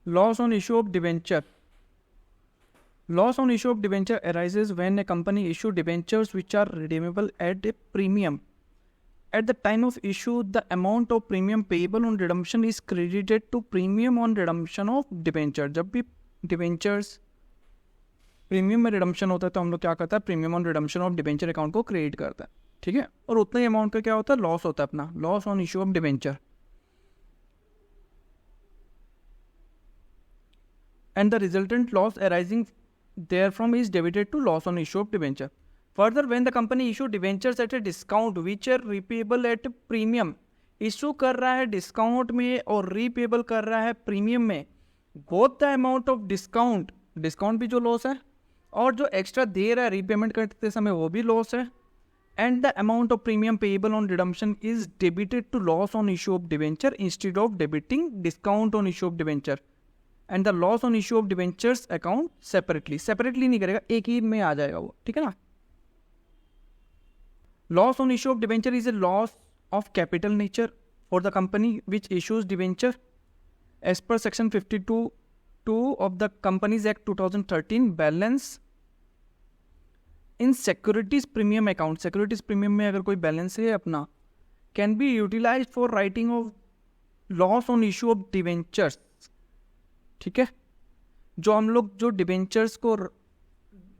Loss on issue of debenture. Loss on issue of debenture arises when a company issue debentures which are redeemable at a premium. At the time of issue, the amount of premium payable on redemption is credited to premium on redemption of debenture. जब भी debentures premium में redemption होता है तो हम लोग क्या करता है, premium on redemption of debenture account को क्रिएट करता है, ठीक है। और उतना ही अमाउंट का क्या होता है, लॉस होता है अपना, loss on issue of debenture. And the resultant loss arising therefrom is debited to loss on issue of debenture. Further, when the company issue debentures at a discount which are repayable at premium, issue कर रहा है discount में और repayable कर रहा है premium में, both the amount of discount, discount भी जो लॉस है और जो एक्स्ट्रा दे रहा है रीपेमेंट करते समय वो भी लॉस है, and the amount of premium payable on redemption is debited to loss on issue of debenture instead of debiting discount on issue of debenture, and the loss on issue of debentures account separately नहीं करेगा, एक ही में आ जाएगा वो, ठीक है ना। Loss on issue of debenture is a loss of capital nature for the company which issues debenture as per section 52(2) of the Companies Act 2013 balance in securities premium account. Securities premium में अगर कोई balance है अपना, can be utilise for writing off loss on issue of debentures, ठीक है। जो हम लोग जो डिबेंचर्स को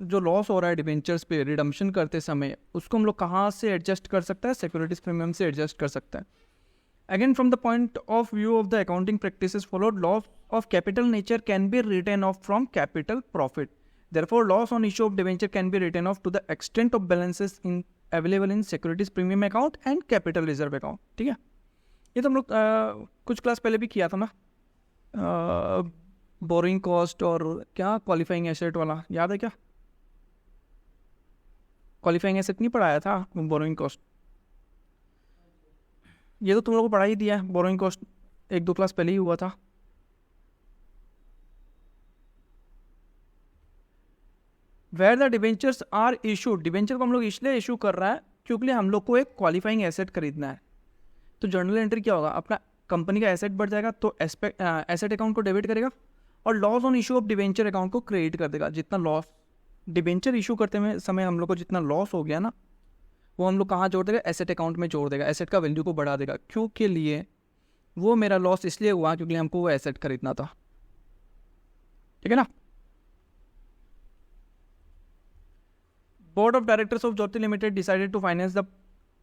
जो लॉस हो रहा है डिबेंचर्स पे रिडम्पशन करते समय, उसको हम लोग कहाँ से एडजस्ट कर सकता है, सिक्योरिटीज प्रीमियम से एडजस्ट कर सकता है। Again, from the point of view of the accounting practices followed, loss of capital nature can be written off from capital profit. Therefore, loss on issue of debenture can be written off to the extent of balances available in securities premium account and capital reserve account. ठीक है, ये तो हम लोग कुछ class पहले भी किया था ना, बोरिंग कॉस्ट और क्या क्वालिफाइंग एसेट वाला, याद है क्या? क्वालिफाइंग एसेट नहीं पढ़ाया था, बोरिंग कॉस्ट, ये तो तुम लोगों को पढ़ा ही दिया है। बोरोइंग कॉस्ट 1-2 क्लास पहले ही हुआ था। Where the debentures are issued, debenture को हम लोग इसलिए इशू कर रहा है क्योंकि हम लोग को एक क्वालिफाइंग एसेट खरीदना है। तो जर्नल एंट्री क्या होगा, अपना कंपनी का एसेट बढ़ जाएगा तो एसेट अकाउंट को डेबिट करेगा और loss on issue of debenture account को क्रेडिट कर देगा। जितना लॉस डिबेंचर इशू करते समय हम लोग को जितना लॉस हो गया ना, वो हम लोग कहाँ जोड़ देगा, एसेट अकाउंट में जोड़ देगा, एसेट का वैल्यू को बढ़ा देगा। क्यों के लिए, वो मेरा लॉस इसलिए हुआ क्योंकि हमको वो एसेट खरीदना था, ठीक है ना। Board of directors of Jyoti limited decided to finance the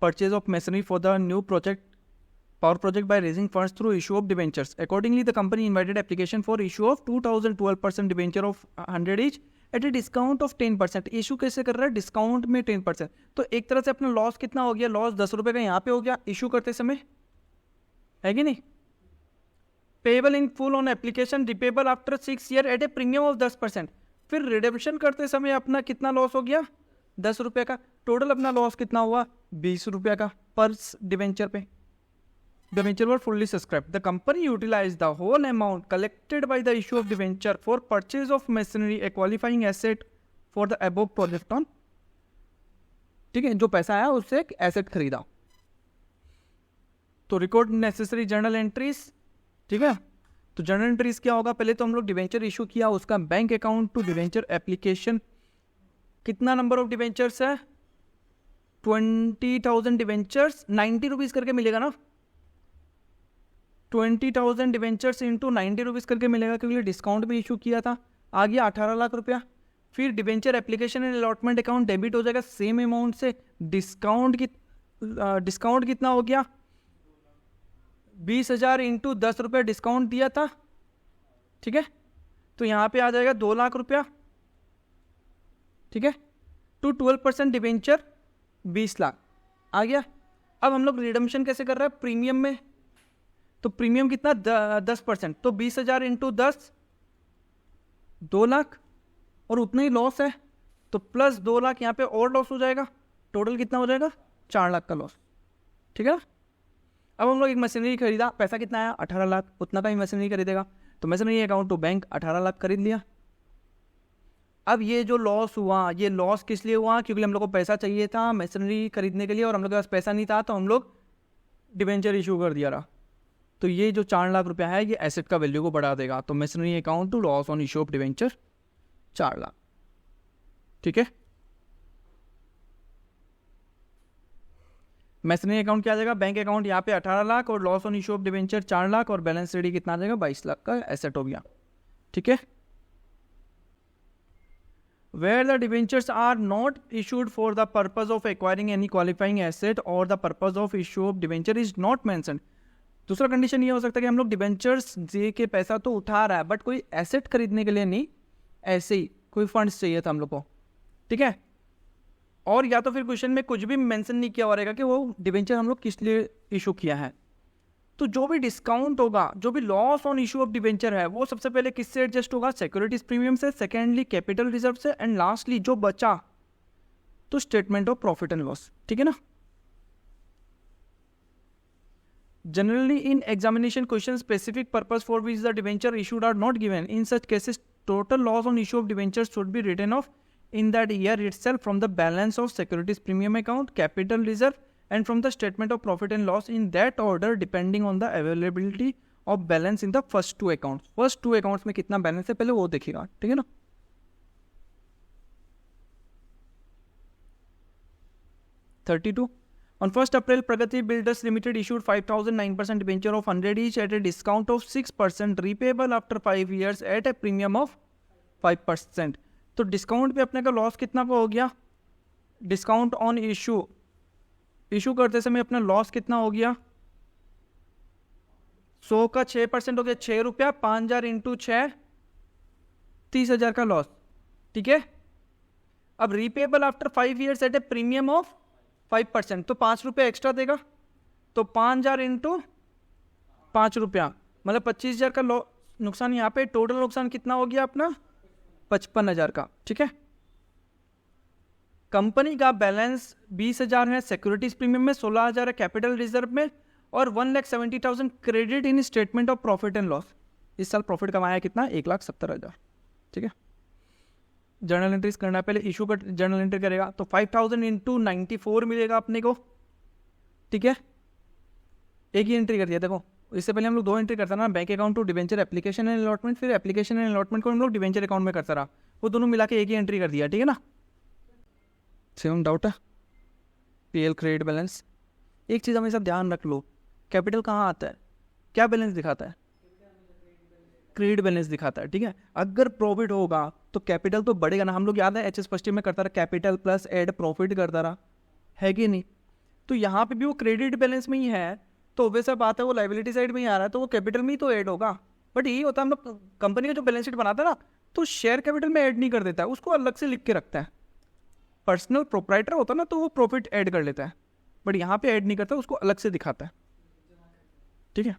purchase of machinery for the new power project by raising funds through issue of debentures. Accordingly, the company invited application for issue of 2012% debenture of 100 each at a discount of 10%। Issue कैसे कर रहा है, discount में 10%। तो एक तरह से अपना लॉस कितना हो गया, लॉस 10 रुपये का यहाँ पे हो गया इशू करते समय, है कि नहीं। Payable in full on application, repayable after 6 year at a premium of 10%। फिर रिडेम्पशन करते समय अपना कितना लॉस हो गया, 10 रुपये का। टोटल अपना लॉस कितना हुआ, 20 रुपये का पर डिबेंचर पे। Debenture were fully subscribed. The company utilized the whole amount collected by the issue of debenture for purchase of machinery, a qualifying asset for the above project on. ठीक है, जो पैसा आया उससे एक एसेट खरीदा। तो रिकॉर्ड नेसेसरी जर्नल एंट्रीज, ठीक है। तो जर्नल एंट्रीज क्या होगा, पहले तो हम लोग डिबेंचर इशू किया, उसका bank account to debenture application, कितना नंबर ऑफ डिबेंचर्स है, 20,000 डिबेंचर्स, 90 रुपीज करके मिलेगा ना। 20,000 डिवेंचर्स इंटू 90 रुपीज़ करके मिलेगा क्योंकि डिस्काउंट भी इशू किया था, आ गया 18 लाख रुपया। फिर debenture application and allotment account debit हो जाएगा सेम अमाउंट से। डिस्काउंट कितना हो गया, 20,000 इंटू 10 रुपये डिस्काउंट दिया था, ठीक है। तो यहाँ पे आ जाएगा 2 लाख रुपया, ठीक है। टू 12% डिवेंचर 20 लाख आ गया। अब हम लोग रिडम्पशन कैसे कर रहे हैं, प्रीमियम में। तो प्रीमियम कितना, 10%। तो 20,000 इंटू 10, 2 लाख, और उतना ही लॉस है तो प्लस 2 लाख यहाँ पे और लॉस हो जाएगा। टोटल कितना हो जाएगा, 4 लाख का लॉस, ठीक है ना। अब हम लोग एक मशीनरी खरीदा, पैसा कितना आया, 18 लाख, उतना का ही मशीनरी खरीदेगा। तो machinery account to bank 18 lakh खरीद लिया। अब ये जो लॉस हुआ, ये लॉस किस लिए हुआ, क्योंकि हम लोग को पैसा चाहिए था मशीनरी खरीदने के लिए और हम लोग के पास पैसा नहीं था, तो हम लोग डिवेंचर इशू कर दिया रहा। तो ये जो 4 लाख रुपया है ये एसेट का वैल्यू को बढ़ा देगा। तो machinery account to loss on issue of debenture 4 lakh. ठीक है, मैसनरी अकाउंट क्या आ जाएगा, बैंक अकाउंट यहाँ पे 18 लाख और loss on issue of debenture 4 lakh और बैलेंस रेडी कितना आ जाएगा, 22 लाख का एसेट हो गया। ठीक है, where the debentures are not issued for the purpose of acquiring any qualifying asset or the purpose of issue of debenture is not mentioned। दूसरा condition ये हो सकता है कि हम लोग डिबेंचर्स दे के पैसा तो उठा रहा है बट कोई एसेट खरीदने के लिए नहीं, ऐसे ही कोई फंड्स चाहिए था हम लोग को। ठीक है, और या तो फिर क्वेश्चन में कुछ भी मेंशन नहीं किया हो रहेगा कि वो डिबेंचर हम लोग किस लिए इशू किया है। तो जो भी डिस्काउंट होगा, जो भी loss on issue of debenture है, वो सबसे पहले किससे एडजस्ट होगा, सिक्योरिटीज प्रीमियम से, सेकेंडली कैपिटल रिजर्व से, एंड लास्टली जो बचा तो statement of profit and loss. ठीक है ना। Generally in examination question specific purpose for which the debenture issued are not given. In such cases total loss on issue of debenture should be written off in that year itself from the balance of securities premium account, capital reserve and from the statement of profit and loss in that order depending on the availability of balance in the first two accounts। first two accounts में कितना balance है पहले वो देखिएगा। ठीक है ना। On 1st April, Pragati Builders Limited issued 5,009% debenture of 100 each at a discount of 6% repayable after 5 years at a premium of 5%। तो डिस्काउंट पे अपने का लॉस कितना का हो गया, डिस्काउंट ऑन इशू करते समय अपना लॉस कितना हो गया, 100 का 6% हो गया 6 रुपया, 5,000 इंटू 6 30,000 का लॉस। ठीक है, अब repayable after 5 years at a premium of 5%, तो 5 रुपया एक्स्ट्रा देगा, तो 5,000 इंटू 5 रुपया मतलब 25,000 का नुकसान। यहाँ पे टोटल नुकसान कितना हो गया अपना 55,000 का। ठीक है, कंपनी का बैलेंस 20,000 है, सिक्योरिटीज प्रीमियम में 16,000 है, कैपिटल रिजर्व में, और 1,70,000 credit in statement of profit and loss. इस साल प्रॉफिट कमाया कितना, 1,70,000। ठीक है, जर्नल एंट्रीज करना है, पहले इशू का जर्नल एंट्री करेगा तो 5,000 इंटू 94 मिलेगा अपने को। ठीक है, एक ही एंट्री कर दिया। देखो इससे पहले हम लोग 2 एंट्री करता ना, bank account to debenture application and allotment, फिर एप्लीकेशन एंड अलॉटमेंट को हम लोग डिबेंचर अकाउंट में करता रहा, वो दोनों मिला के एक ही एंट्री कर दिया। ठीक है ना। सेम डाउट है, पीएल क्रेडिट बैलेंस। एक चीज़ हमेशा ध्यान रख लो, कैपिटल कहाँ आता है, क्या बैलेंस दिखाता है, क्रेडिट बैलेंस दिखाता है। ठीक है, अगर प्रॉफिट होगा तो कैपिटल तो बढ़ेगा ना। हम लोग याद है एचएस फर्स्ट ईयर में करता रहा, कैपिटल प्लस एड प्रॉफिट करता रहा, है कि नहीं। तो यहाँ पे भी वो क्रेडिट बैलेंस में ही है, तो वैसा बात है वो लाइबिलिटी साइड में ही आ रहा है, तो वो कैपिटल में ही तो ऐड होगा। बट यही होता है हम लोग कंपनी का जो बैलेंस शीट बनाता है ना, तो शेयर कैपिटल में ऐड नहीं कर देता है, उसको अलग से लिख के रखता है। पर्सनल प्रोप्राइटर होता है ना, तो वो प्रॉफिट ऐड कर लेता है, बट यहाँ पे ऐड नहीं करता, उसको अलग से दिखाता है। ठीक है,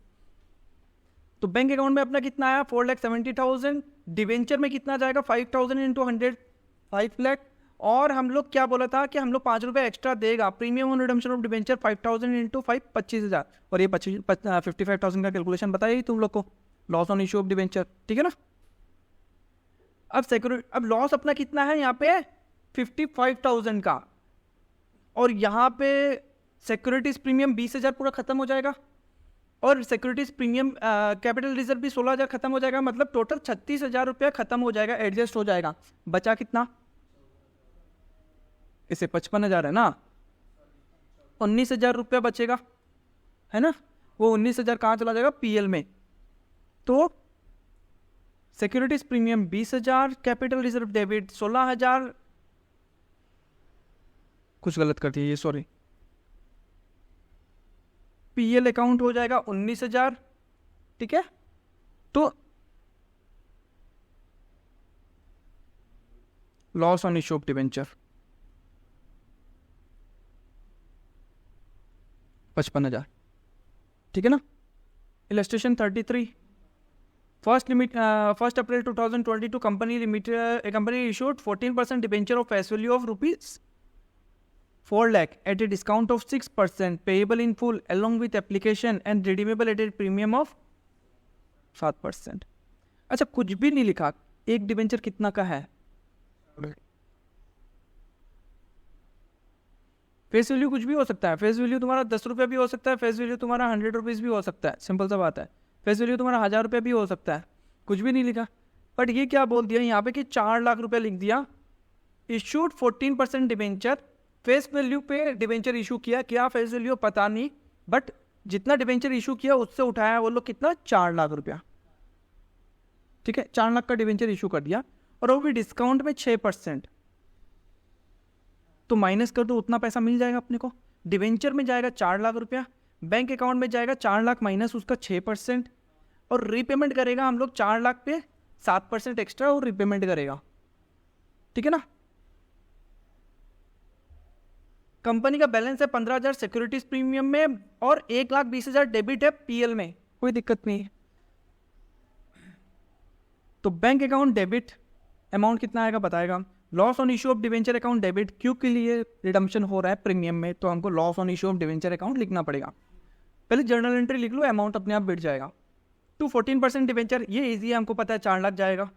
तो बैंक अकाउंट में अपना कितना आया 4,70,000, डिवेंचर में कितना जाएगा 5,000 इंटू 100 5 लाख, और हम लोग क्या बोला था कि हम लोग 5 रुपये एक्स्ट्रा देगा, premium on redemption of debenture 5,000 into 5 25,000, और ये 55,000 का कैलकुलेशन बताया ही तुम लोग को, loss on issue of debenture. ठीक है ना। अब लॉस अपना कितना है यहाँ पे 55,000 का, और यहाँ पे सिक्योरिटीज प्रीमियम 20,000 पूरा खत्म हो जाएगा, और सिक्योरिटीज प्रीमियम कैपिटल रिजर्व भी 16,000 खत्म हो जाएगा, मतलब टोटल 36,000 रुपया खत्म हो जाएगा, एडजस्ट हो जाएगा। बचा कितना, इसे 55,000 है ना, 19,000 रुपया बचेगा, है ना। वो 19,000 कहाँ चला जाएगा, पीएल में। तो securities premium 20,000, capital reserve debit 16,000, कुछ गलत कर दिया ये, सॉरी, पीएल अकाउंट हो जाएगा 19,000। ठीक है, तो loss on issue of debenture 55,000। ठीक है ना। Illustration 33, 1st April 2022 company limited, company issued 14% debenture of face value of ₹4 lakh at a discount of 6% payable in full along with application and redeemable at a premium of 7%। अच्छा, कुछ भी नहीं लिखा, एक debenture कितना का है, फेस वैल्यू कुछ भी हो सकता है, फेस वैल्यू तुम्हारा 10 रुपये भी हो सकता है, फेस वैल्यू तुम्हारा 100 रुपीज़ भी हो सकता है, सिंपल सा बात है। फेस वैल्यू तुम्हारा 1000 रुपये भी हो सकता है, कुछ भी नहीं लिखा। बट ये क्या बोल दिया यहाँ पे कि 4 लाख रुपये लिख दिया। इशूड 14% डिवेंचर, फेस वैल्यू पे डिवेंचर इशू किया, क्या फेस वैल्यू पता नहीं, बट जितना डिवेंचर इशू किया उससे उठाया वो लोग कितना, 4 लाख रुपया। ठीक है, 4 लाख का डिवेंचर इशू कर दिया, और वो भी डिस्काउंट में 6%। तो माइनस कर दो, उतना पैसा मिल जाएगा अपने को। डिवेंचर में जाएगा 4 लाख रुपया, बैंक अकाउंट में जाएगा 4 लाख माइनस उसका 6%, और रीपेमेंट करेगा हम लोग 4 लाख पे 7% एक्स्ट्रा और रीपेमेंट करेगा। ठीक है ना। कंपनी का बैलेंस है 15,000 सिक्योरिटीज प्रीमियम में, और 1,20,000 डेबिट है पीएल में, कोई दिक्कत नहीं है। तो बैंक अकाउंट डेबिट अमाउंट कितना आएगा बताएगा। Loss on issue of debenture account debit, क्यों के लिए रिडम्पशन हो रहा है प्रीमियम में, तो हमको loss on issue of debenture account लिखना पड़ेगा। पहले जर्नल एंट्री लिख लो, अमाउंट अपने आप बढ़ जाएगा। टू 14% डिवेंचर, ये इजी है, हमको पता है 4 लाख जाएगा।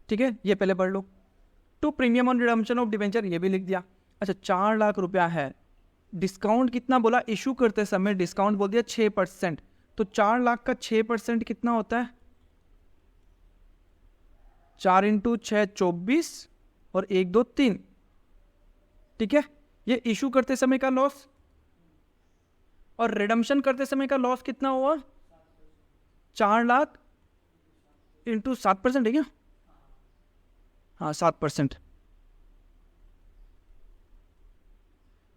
ठीक है, ये पहले पढ़ लो। To premium on redemption of debenture, ये भी लिख दिया। अच्छा, 4 लाख रुपया है, डिस्काउंट कितना बोला, इशू करते समय डिस्काउंट बोल दिया 6%, तो 4 लाख का 6% कितना होता है, 4 × 6 24, और 1 2 3। ठीक है, ये इशू करते समय का लॉस, और रिडम्पशन करते समय का लॉस कितना हुआ, 4 लाख × 7% है क्या, हाँ 7%।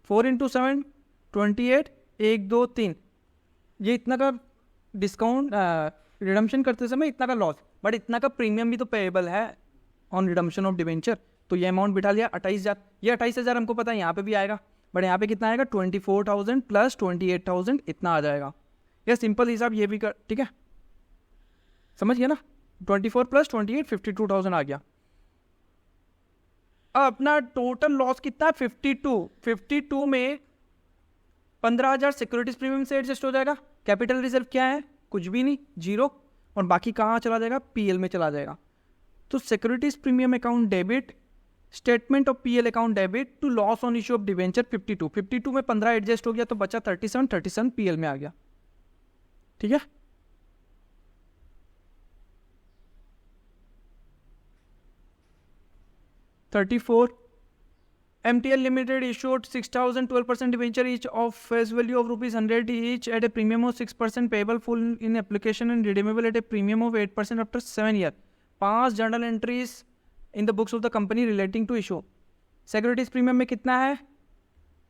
4 × 7 28, 1 2 3, ये इतना का डिस्काउंट रिडम्पशन करते समय इतना का लॉस, बट इतना का प्रीमियम भी तो पेएबल है ऑन रिडम्पशन ऑफ डिवेंचर, तो ये अमाउंट बिठा लिया 28,000। ये 28,000 हमको पता है यहाँ पे भी आएगा, बट यहाँ पे कितना आएगा 24,000 प्लस 28,000, इतना आ जाएगा। यह सिंपल हिसाब ये भी कर, ठीक है, समझ गया ना। 24 प्लस 28 52,000 आ गया। अब अपना टोटल लॉस कितना है 52 में 15,000 सिक्योरिटीज प्रीमियम से एडजस्ट हो जाएगा। कैपिटल रिजर्व क्या है, कुछ भी नहीं, 0, और बाकी कहाँ चला जाएगा, पीएल में चला जाएगा। तो securities premium account debit, statement of PL account debit to loss on issue of debenture 52 में 15 एडजस्ट हो गया तो बचा 37 पीएल में आ गया। ठीक है, MTL Limited issued 6,000 12% debenture each of face value of rupees 100 each at a premium of 6% payable full in application and redeemable at a premium of 8% after 7 years. 5 journal entries in the books of the company relating to issue. Securities premium में कितना है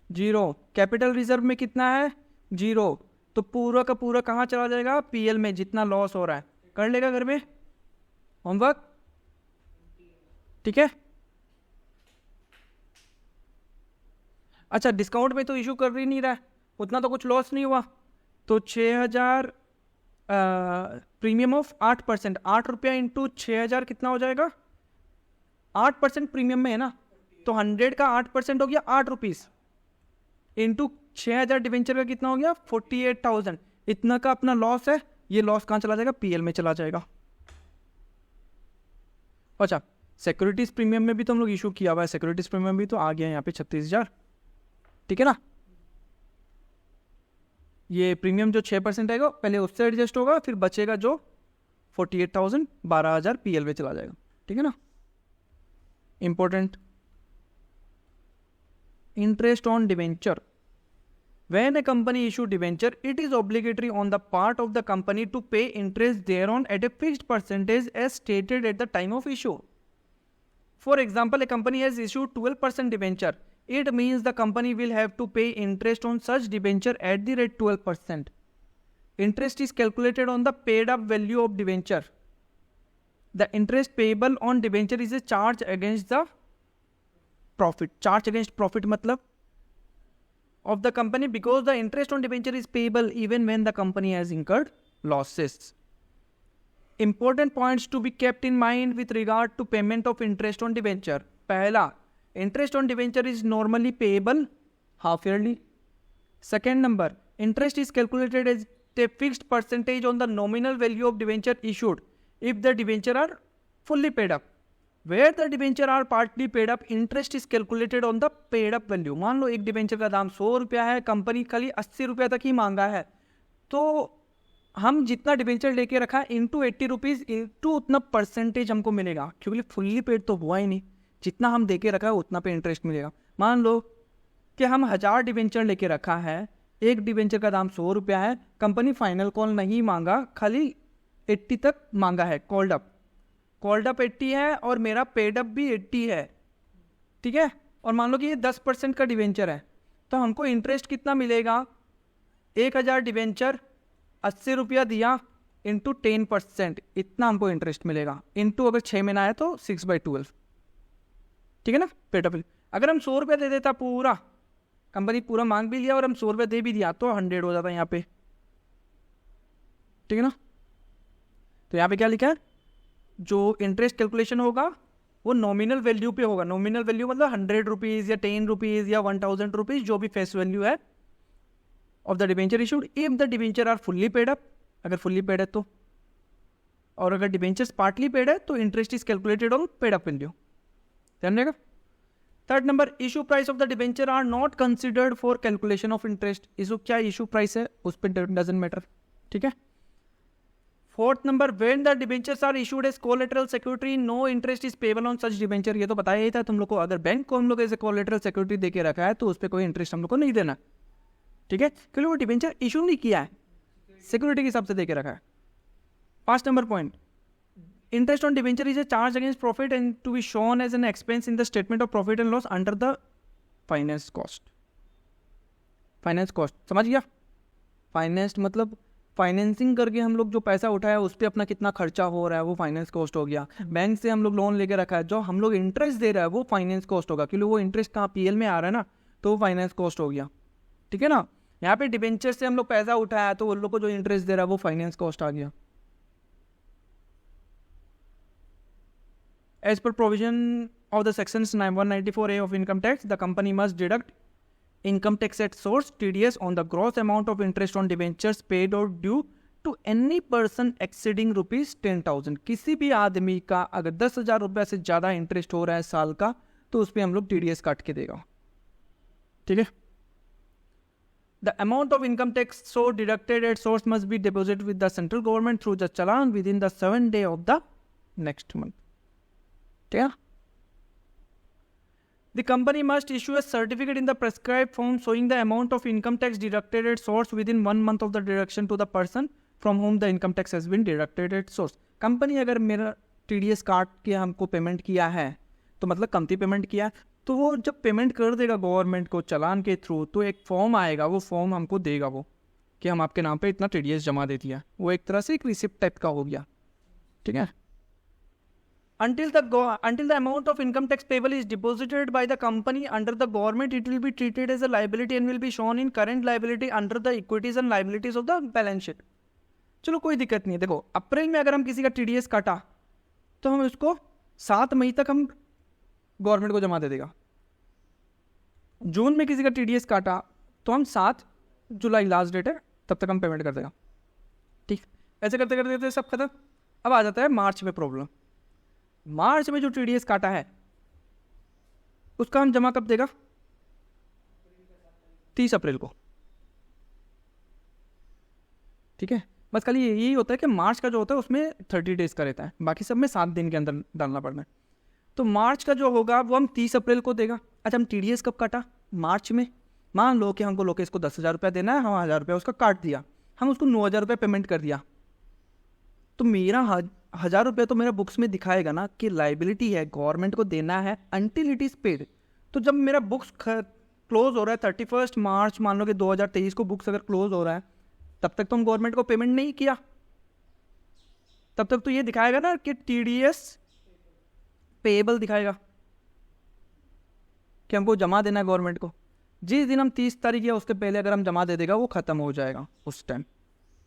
0, capital reserve में कितना है 0, तो पूरा का पूरा कहाँ चला जाएगा, पीएल में, जितना लॉस हो रहा है। कर लेगा घर में होमवर्क, ठीक है। अच्छा, डिस्काउंट में तो इशू कर ही नहीं रहा है, उतना तो कुछ लॉस नहीं हुआ, तो 6,000 प्रीमियम ऑफ 8%, 8 रुपया इंटू 6,000 कितना हो जाएगा, 8% प्रीमियम में है ना, तो 100 का 8% हो गया 8 रुपीज़, इंटू 6,000 डिवेंचर का कितना हो गया 48,000, इतना का अपना लॉस है। ये लॉस कहाँ चला जाएगा, पीएल में चला जाएगा। अच्छा, सिक्योरिटीज प्रीमियम में भी तो हम लोग इशू किया हुआ है, सिक्योरिटीज प्रीमियम भी तो आ गया यहाँ पे 36,000, ठीक है ना। ये प्रीमियम जो 6% आएगा पहले उससे एडजस्ट होगा, फिर बचेगा जो 48,000, 12,000 पीएल में चला जाएगा, ठीक है ना। Important, interest on debenture. When a company issue debenture, it is obligatory on the part of the company to pay interest thereon at a fixed percentage as stated at the time of issue. For example, a company has issued 12% debenture. It means the company will have to pay interest on such debenture at the rate 12%. Interest is calculated on the paid up value of debenture. The interest payable on debenture is a charge against the profit. Charge against profit मतलब of the company, because the interest on debenture is payable even when the company has incurred losses. Important points to be kept in mind with regard to payment of interest on debenture. पहला, interest on debenture is normally payable half yearly. Second number, interest is calculated as a fixed percentage on the nominal value of debenture issued if the debenture are fully paid up. Where the debenture are partly paid up, interest is calculated on the paid up value. मान लो एक debenture का दाम 100 रुपया है, company खाली 80 रुपया तक ही मांगा है, तो हम जितना डिबेंचर लेके रखा है इंटू 80 रुपीज़ इंटू उतना परसेंटेज हमको मिलेगा, क्योंकि फुल्ली पेड तो हुआ ही नहीं, जितना हम देके रखा है उतना पे इंटरेस्ट मिलेगा। मान लो कि हम 1000 डिबेंचर लेके रखा है, एक डिबेंचर का दाम 100 रुपया है, कंपनी फाइनल कॉल नहीं मांगा, खाली 80 तक मांगा है, कॉल्ड अप 80 है और मेरा पेड अप भी 80 है, ठीक है। और मान लो कि ये 10% का डिबेंचर है, तो हमको इंटरेस्ट कितना मिलेगा, 1000 डिबेंचर 80 रुपया दिया इंटू 10%, इतना हमको इंटरेस्ट मिलेगा, इंटू अगर 6 महीना है तो 6/12, ठीक है ना। पेड अप अगर हम 100 रुपया दे देता पूरा, कंपनी पूरा मांग भी लिया और हम 100 रुपया दे भी दिया, तो 100 हो जाता यहाँ पे, ठीक है ना। तो यहाँ पे क्या लिखा है, जो इंटरेस्ट कैलकुलेशन होगा वो नॉमिनल वैल्यू पे होगा। नॉमिनल वैल्यू मतलब 100 रुपीज़ या 10 रुपीज़ या 1000 रुपीज़, जो भी फेस वैल्यू है of the debenture issued if the debenture are fully paid up, अगर फुल्ली पेड है तो, और अगर डिबेंचर्स पार्टली पेड है तो interest is calculated on paid up value, ध्यान रहेगा। Third number, issue price of the debenture are not considered for calculation of interest. Issue क्या इशू प्राइस है उस पर डजंट मैटर, ठीक है। Fourth number, when the debentures are issued as collateral security no interest is payable on such debenture. ये तो बताया ही था तुम लोग को, अगर बैंक को हम लोग एज ए कोलेटरल सिक्योरिटी देके रखा है तो उस पर कोई इंटरेस्ट हम लोग को नहीं देना, ठीक है, क्योंकि वो डिबेंचर इशू नहीं किया है, सिक्योरिटी के हिसाब से देके रखा है। 5 number point, interest on debenture is a charge against profit and to be shown as an expense in the statement of profit and loss under the finance cost। Finance cost समझ गया, finance मतलब financing करके हम लोग जो पैसा उठाया उस पर अपना कितना खर्चा हो रहा है वो फाइनेंस कॉस्ट हो गया। बैंक से हम लोग लोन लेके रखा है, जो हम लोग इंटरेस्ट दे रहा है वो फाइनेंस कॉस्ट होगा, क्योंकि वो इंटरेस्ट कहाँ पीएल में आ रहा है ना, तो वो फाइनेंस कॉस्ट हो गया, ठीक है ना। यहाँ पे डिबेंचर से हम लोग पैसा उठाया तो उन लोग को जो इंटरेस्ट दे रहा है वो फाइनेंस कॉस्ट आ गया। As per provision of the sections 194A of income tax, the company must deduct income tax at source TDS on the gross amount of interest on debentures paid or due to any person exceeding ₹10,000। किसी भी आदमी का अगर 10,000 रुपये से ज़्यादा interest हो रहा है साल का, तो उस पर हम लोग TDS काट के देगा, ठीक है। The amount of income tax so deducted at source must be deposited with the central government through the challan within the 7 day of the next month, ठीक है। The company must issue a certificate in the prescribed form showing the amount of income tax deducted at source within 1 month of the deduction to the person from whom the income tax has been deducted at source। Company अगर मेरा TDS काट के हमको payment किया है तो मतलब कमती पेमेंट किया है, तो वो जब पेमेंट कर देगा गवर्नमेंट को चलान के थ्रू, तो एक फॉर्म आएगा, वो फॉर्म हमको देगा वो कि हम आपके नाम पे इतना TDS जमा दे दिया। वो एक तरह से एक रिसिप्ट टाइप का हो गया, ठीक है। Until the amount of income tax payable is deposited by the company under the government, it will be treated as a liability and will be shown in current liability under the equities and liabilities of the balance sheet। चलो कोई दिक्कत नहीं है। देखो अप्रैल में अगर हम किसी का TDS काटा तो हम उसको 7 मई तक हम गवर्नमेंट को जमा दे देगा। जून में किसी का TDS काटा तो हम 7 जुलाई लास्ट डेट है, तब तक हम पेमेंट कर देगा, ठीक। ऐसे करते करते सब खत्म। अब आ जाता है मार्च में प्रॉब्लम। मार्च में जो TDS काटा है उसका हम जमा कब देगा, 30 अप्रैल को, ठीक है। बस खाली यही होता है कि मार्च का जो होता है उसमें 30 डेज का रहता है, बाकी सब में 7 दिन के अंदर डालना पड़ता है। तो मार्च का जो होगा वो हम 30 अप्रैल को देगा। अच्छा, हम TDS कब काटा, मार्च में। मान लो कि हमको लोकेश को 10,000 रुपया देना है, हम 1,000 रुपया उसका काट दिया, हम उसको 9,000 रुपया पेमेंट कर दिया, तो मेरा 1,000 रुपया तो मेरा बुक्स में दिखाएगा ना कि लाइबिलिटी है, गवर्नमेंट को देना है अंटिल इट इज पेड। तो जब मेरा बुक्स क्लोज हो रहा है 31 मार्च, मान लो कि 2023 को बुक्स अगर क्लोज हो रहा है, तब तक तो हम गवर्नमेंट को पेमेंट नहीं किया, तब तक तो ये दिखाएगा ना कि TDS पेएबल दिखाएगा कि हमको जमा देना है गवर्नमेंट को। जिस दिन हम 30 तारीख या उसके पहले अगर हम जमा दे देगा वो खत्म हो जाएगा उस टाइम,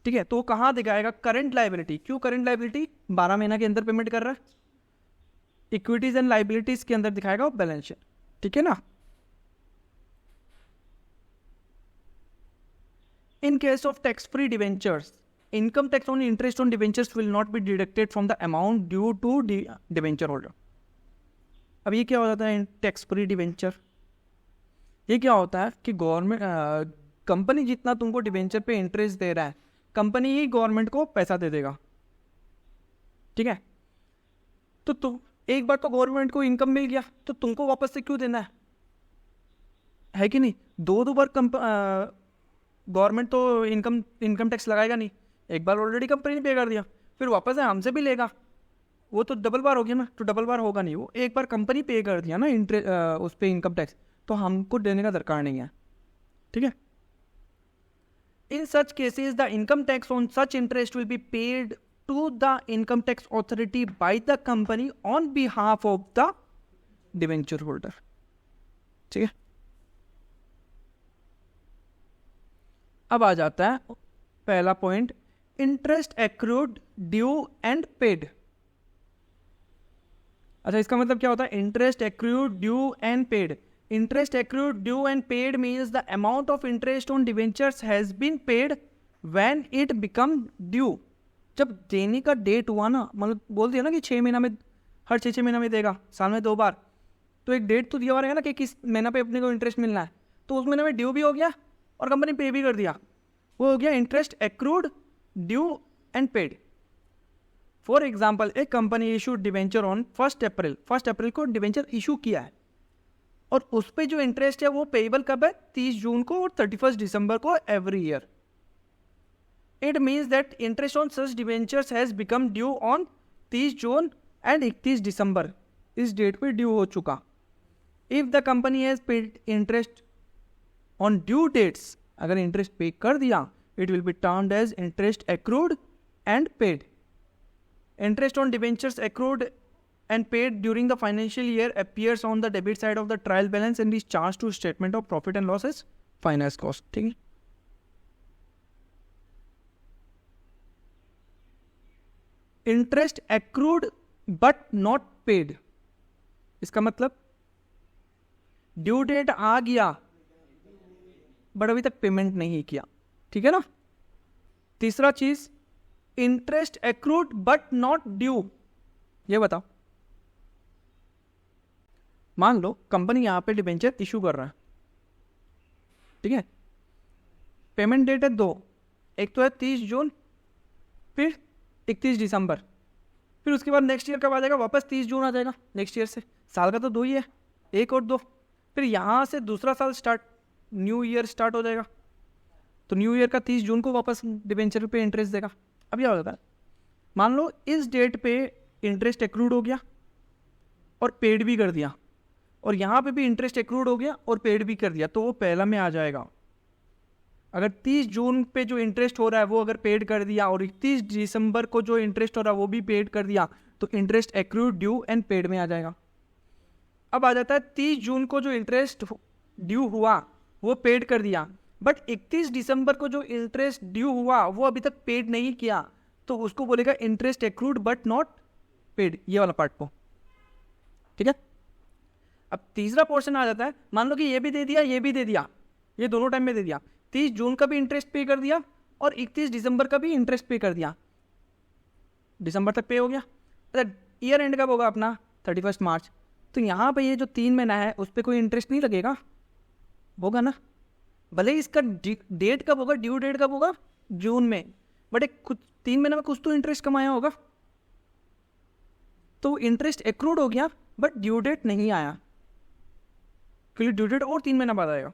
ठीक है। तो वो कहाँ दिखाएगा, करंट लाइबिलिटी। क्यों करंट लाइबिलिटी, 12 महीना के अंदर पेमेंट कर रहा है। इक्विटीज एंड लाइबिलिटीज के अंदर दिखाएगा वो बैलेंस शीट, ठीक है ना। In case of tax free debentures, income tax on interest on debentures will not be deducted from the amount due to debenture holder. अब ये क्या हो जाता है टैक्स फ्री डिवेंचर? ये क्या होता है कि गवर्नमेंट कंपनी जितना तुमको डिवेंचर पे इंटरेस्ट दे रहा है, कंपनी ही गवर्नमेंट को पैसा दे देगा, ठीक है? तो तुम एक बार तो गवर्नमेंट को इनकम मिल गया, तो तुमको वापस से क्यों देना है कि नहीं? दो बार गवर्नमेंट तो इनकम टैक्स लगाएगा नहीं, एक बार ऑलरेडी कंपनी ने पे कर दिया, फिर वापस है हमसे भी लेगा, वो तो डबल बार हो गया ना। तो डबल बार होगा नहीं, वो एक बार कंपनी पे कर दिया ना उस पर इनकम टैक्स, तो हमको देने का दरकार नहीं है, ठीक है? In such cases the income tax on such interest will be paid to the income tax authority by the company on behalf of the debenture holder, ठीक है? अब आ जाता है पहला point, interest accrued due and paid. अच्छा, इसका मतलब क्या होता है? Interest accrued due and paid. Interest accrued due and paid means the amount of interest on debentures has been paid when it become due. जब देने का डेट हुआ ना, मतलब बोल दिया ना कि 6 महीना में, हर 6 महीना में देगा, साल में 2 बार, तो एक डेट तो दिया हुआ रहेगा ना कि किस महीना पे अपने को इंटरेस्ट मिलना है, तो उस महीने में ड्यू भी हो गया और कंपनी पे भी कर दिया, वो हो गया interest accrued due and paid. For example, एक कंपनी इशू डिवेंचर ऑन 1 अप्रैल को डिवेंचर इशू किया है, और उस पर जो इंटरेस्ट है वो पेएबल कब है? 30 जून को और 31 दिसंबर को every year. It means that interest on such debentures has become due on 30 June and 31 दिसंबर, इस डेट पे ड्यू हो चुका। If the company has paid interest on due dates, अगर इंटरेस्ट पे कर दिया, it will be termed as interest accrued and paid. Interest on debentures accrued and paid during the financial year appears on the debit side of the trial balance and is charged to statement of profit and loss as finance cost, ठीक है? Interest accrued but not paid, इसका मतलब due date आ गया but अभी तक payment नहीं किया, ठीक है ना? तीसरा चीज, interest accrued but not due. ये बताओ, मान लो कंपनी यहां पे डिबेंचर इशू कर रहा है, ठीक है? पेमेंट डेट है 2, एक तो है 30 जून, फिर 31 दिसंबर, फिर उसके बाद नेक्स्ट ईयर कब आ जाएगा? वापस 30 जून आ जाएगा नेक्स्ट ईयर से। साल का तो 2 ही है, 1 और 2, फिर यहाँ से दूसरा साल स्टार्ट, न्यू ईयर स्टार्ट हो जाएगा, तो न्यू ईयर का 30 जून को वापस डिबेंचर पे इंटरेस्ट देगा। अब क्या होता है, मान लो इस डेट पे इंटरेस्ट एक्रूड हो गया और पेड भी कर दिया, और यहाँ पे भी इंटरेस्ट एक्रूड हो गया और पेड भी कर दिया, तो वो पहला में आ जाएगा। अगर 30 जून पे जो इंटरेस्ट हो रहा है वो अगर पेड कर दिया और 31 दिसंबर को जो इंटरेस्ट हो रहा है वो भी पेड कर दिया, तो interest accrued due and paid में आ जाएगा। अब आ जाता है 30 जून को जो इंटरेस्ट ड्यू हुआ वो पेड कर दिया, बट 31 दिसंबर को जो इंटरेस्ट ड्यू हुआ वो अभी तक पेड नहीं किया, तो उसको बोलेगा interest accrued but not paid, ये वाला पार्ट को, ठीक है? अब तीसरा पोर्शन आ जाता है, मान लो कि ये भी दे दिया, ये भी दे दिया, ये दोनों टाइम में दे दिया, 30 जून का भी इंटरेस्ट पे कर दिया और 31 दिसंबर का भी इंटरेस्ट पे कर दिया, दिसंबर तक पे हो गया। अच्छा, ईयर एंड कब होगा अपना? 31 मार्च, तो यहाँ पे ये जो 3 महीना है उस पर कोई इंटरेस्ट नहीं लगेगा, होगा ना? भले ही इसका डेट कब होगा, ड्यू डेट कब होगा? जून में, बट एक कुछ 3 महीने में कुछ तो इंटरेस्ट कमाया होगा, तो इंटरेस्ट एक्रूड हो गया बट ड्यू डेट नहीं आया, क्योंकि ड्यू डेट और 3 महीना बाद आएगा।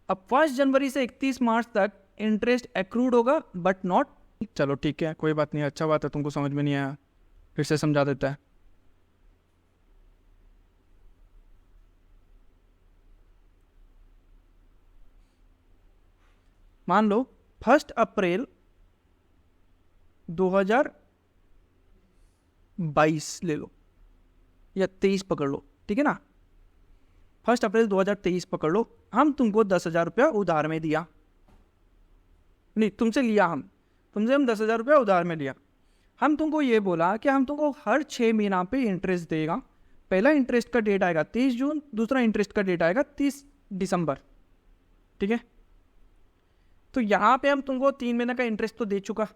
अब 1 जनवरी से 31 मार्च तक इंटरेस्ट एक्रूड होगा बट नॉट, चलो ठीक है, कोई बात नहीं, अच्छा बात है, तुमको समझ में नहीं आया, फिर से समझा देता है। मान लो 1 अप्रैल 2022 ले लो या 23 पकड़ लो, ठीक है ना? 1 अप्रैल 2023 पकड़ लो, हम तुमको 10,000 रुपया उधार में दिया, नहीं तुमसे लिया, तुमसे हम 10,000 रुपया उधार में लिया, हम तुमको ये बोला कि हम तुमको हर 6 महीना पे इंटरेस्ट देगा, पहला इंटरेस्ट का डेट आएगा 30 जून, दूसरा इंटरेस्ट का डेट आएगा 30 दिसंबर, ठीक है? तो यहाँ पे हम तुमको 3 महीने का इंटरेस्ट तो दे चुका,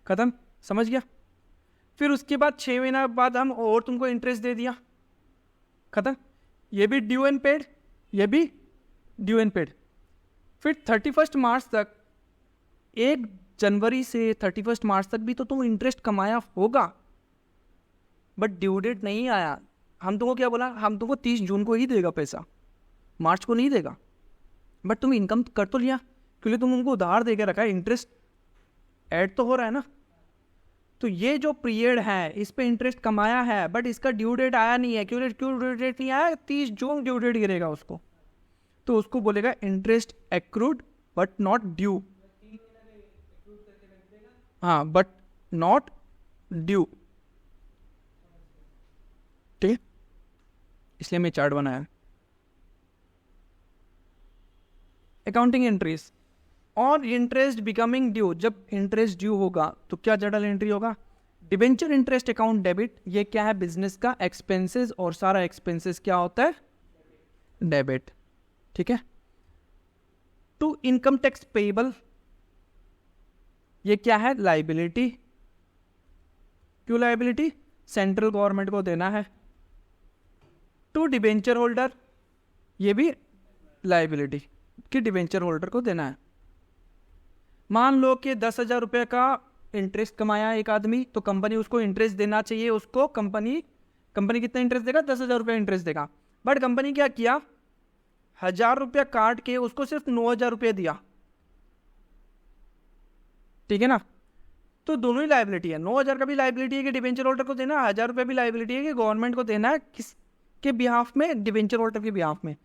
खत्म, समझ गया? फिर उसके बाद 6 महीना बाद हम और तुमको इंटरेस्ट दे दिया, खत्म। ये भी ड्यू एंड पेड, ये भी ड्यू एंड पेड। फिर 31 मार्च तक, 1 जनवरी से 31 मार्च तक भी तो तुम इंटरेस्ट कमाया होगा, बट ड्यू डेट नहीं आया। हम तुमको क्या बोला, हम तुमको 30 जून को ही देगा पैसा, मार्च को नहीं देगा, बट तुम इनकम कर तो लिया, क्योंकि तुम उनको उधार दे के रखा है, इंटरेस्ट ऐड तो हो रहा है ना। तो ये जो पीरियड है इस पे इंटरेस्ट कमाया है, बट इसका ड्यू डेट आया नहीं है। क्यों ड्यू डेट नहीं आया, 30 जून ड्यू डेट गिरेगा उसको, तो उसको बोलेगा interest accrued but not due. हाँ, बट नॉट ड्यू, ठीक है, इसलिए मैं चार्ट बनाया। अकाउंटिंग एंट्रीज और इंटरेस्ट बिकमिंग ड्यू। जब इंटरेस्ट ड्यू होगा तो क्या जर्नल एंट्री होगा, डिबेंचर इंटरेस्ट अकाउंट डेबिट। ये क्या है, बिजनेस का एक्सपेंसेस, और सारा एक्सपेंसेस क्या होता है, डेबिट, ठीक है। टू इनकम टैक्स पेएबल, ये क्या है, लाइबिलिटी। क्यों लाइबिलिटी, सेंट्रल गवर्नमेंट को देना है। टू डिबेंचर होल्डर, ये भी लाइबिलिटी कि डिबेंचर होल्डर को देना है। मान लो कि 10,000 रुपये का इंटरेस्ट कमाया एक आदमी, तो कंपनी उसको इंटरेस्ट देना चाहिए, उसको कंपनी कितना इंटरेस्ट देगा, 10,000 रुपये इंटरेस्ट देगा। बट कंपनी क्या किया, 1,000 रुपया काट के उसको सिर्फ 9,000 रुपये दिया, ठीक है ना। तो दोनों ही लाइबिलिटी है, 9,000 का भी लाइबिलिटी है कि डिबेंचर होल्डर को देना, 1,000 रुपये भी लाइबिलिटी है कि गवर्नमेंट को देना है, किसके बिहाफ में, डिबेंचर होल्डर के बिहाफ में।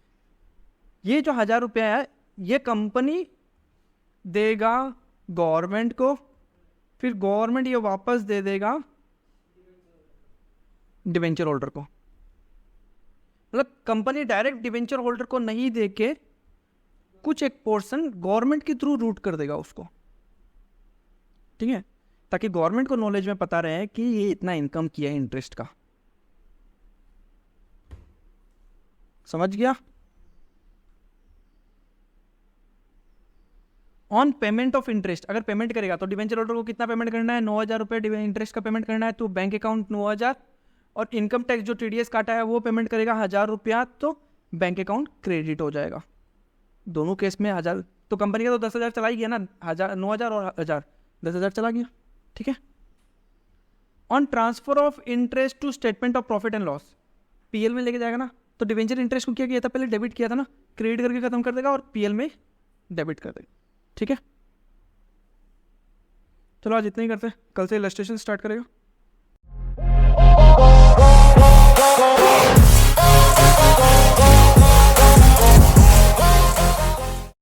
ये जो 1,000 रुपया है ये कंपनी देगा गवर्नमेंट को, फिर गवर्नमेंट ये वापस दे देगा डिबेंचर होल्डर को। मतलब कंपनी डायरेक्ट डिबेंचर होल्डर को नहीं दे के कुछ एक पोर्शन गवर्नमेंट के थ्रू रूट कर देगा उसको, ठीक है, ताकि गवर्नमेंट को नॉलेज में पता रहे कि ये इतना इनकम किया है इंटरेस्ट का। समझ गया। ऑन पेमेंट ऑफ इंटरेस्ट, अगर पेमेंट करेगा तो डिबेंचर होल्डर को कितना पेमेंट करना है, 9,000 रुपये इंटरेस्ट का पेमेंट करना है, तो बैंक अकाउंट 9,000, और इनकम टैक्स जो TDS काटा है वो पेमेंट करेगा 1,000 रुपया, तो बैंक अकाउंट क्रेडिट हो जाएगा। दोनों केस में 1,000, तो कंपनी का तो 10,000 चला ही गया ना, 9,000 और 1,000, 10,000 चला गया, ठीक है। On transfer of interest to statement of profit and loss, PL में लेके जाएगा ना, तो डिबेंचर इंटरेस्ट को क्या किया था, पहले डेबिट किया था ना, क्रेडिट करके खत्म कर देगा और PL में डेबिट कर देगा, ठीक है। चलो आज इतना ही करते हैं, कल से इलस्ट्रेशन स्टार्ट करेगा।